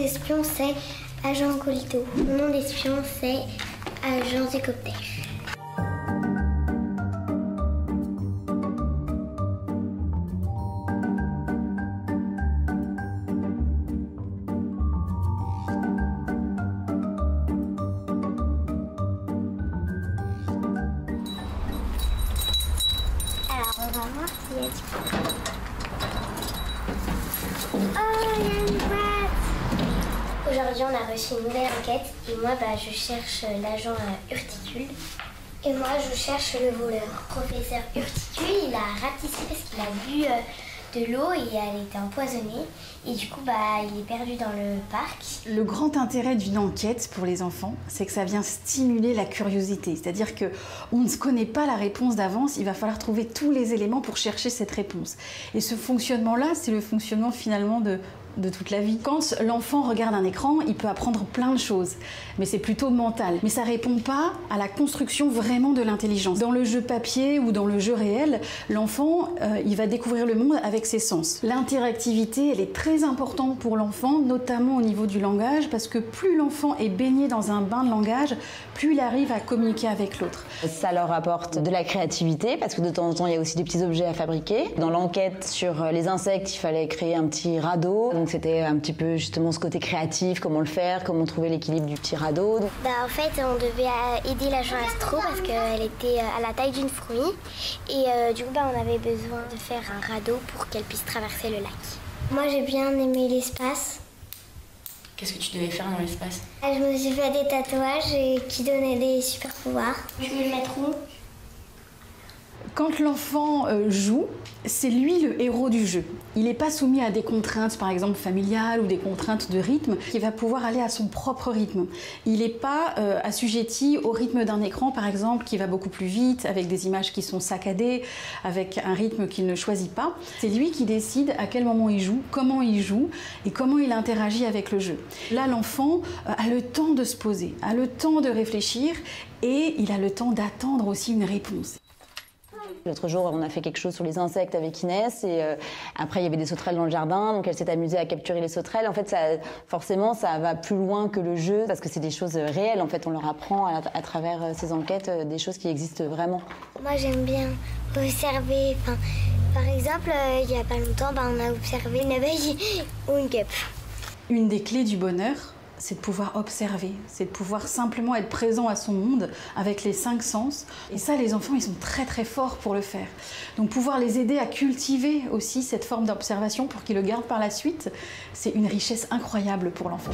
d'espion, c'est Agent Colito. Mon nom d'espion, c'est Agent Zécoptère. Alors, on va voir s'il y a du... Oh, il y a une boîte! Aujourd'hui, on a reçu une nouvelle enquête et moi, je cherche l'agent Urticule. Et moi, je cherche le voleur. Professeur Urticule, il a ratissé parce qu'il a bu de l'eau et elle était empoisonnée. Et du coup, il est perdu dans le parc. Le grand intérêt d'une enquête pour les enfants, c'est que ça vient stimuler la curiosité. C'est-à-dire qu'on ne connaît pas la réponse d'avance, il va falloir trouver tous les éléments pour chercher cette réponse. Et ce fonctionnement-là, c'est le fonctionnement finalement de toute la vie. Quand l'enfant regarde un écran, il peut apprendre plein de choses, mais c'est plutôt mental. Mais ça répond pas à la construction vraiment de l'intelligence. Dans le jeu papier ou dans le jeu réel, l'enfant, il va découvrir le monde avec ses sens. L'interactivité, elle est très importante pour l'enfant, notamment au niveau du langage, parce que plus l'enfant est baigné dans un bain de langage, plus il arrive à communiquer avec l'autre. Ça leur apporte de la créativité, parce que de temps en temps, il y a aussi des petits objets à fabriquer. Dans l'enquête sur les insectes, il fallait créer un petit radeau. Donc c'était un petit peu justement ce côté créatif, comment le faire, comment trouver l'équilibre du petit radeau. En fait, on devait aider l'agent Astro parce qu'elle était à la taille d'une fourmi. Et du coup, on avait besoin de faire un radeau pour qu'elle puisse traverser le lac. Moi, j'ai bien aimé l'espace. Qu'est-ce que tu devais faire dans l'espace? Je me suis fait des tatouages qui donnaient des super pouvoirs. Je vais le mettre où? Quand l'enfant joue, c'est lui le héros du jeu. Il n'est pas soumis à des contraintes, par exemple familiales ou des contraintes de rythme. Il va pouvoir aller à son propre rythme. Il n'est pas assujetti au rythme d'un écran, par exemple, qui va beaucoup plus vite, avec des images qui sont saccadées, avec un rythme qu'il ne choisit pas. C'est lui qui décide à quel moment il joue et comment il interagit avec le jeu. Là, l'enfant a le temps de se poser, a le temps de réfléchir et il a le temps d'attendre aussi une réponse. L'autre jour, on a fait quelque chose sur les insectes avec Inès et après, il y avait des sauterelles dans le jardin, donc elle s'est amusée à capturer les sauterelles. En fait, forcément, ça va plus loin que le jeu parce que c'est des choses réelles. En fait, on leur apprend à travers ces enquêtes des choses qui existent vraiment. Moi, j'aime bien observer. Par exemple, il n'y a pas longtemps, on a observé une abeille ou une guêpe. Une des clés du bonheur, c'est de pouvoir observer, c'est de pouvoir simplement être présent à son monde avec les 5 sens. Et ça, les enfants, ils sont très très forts pour le faire. Donc pouvoir les aider à cultiver aussi cette forme d'observation pour qu'ils le gardent par la suite, c'est une richesse incroyable pour l'enfant.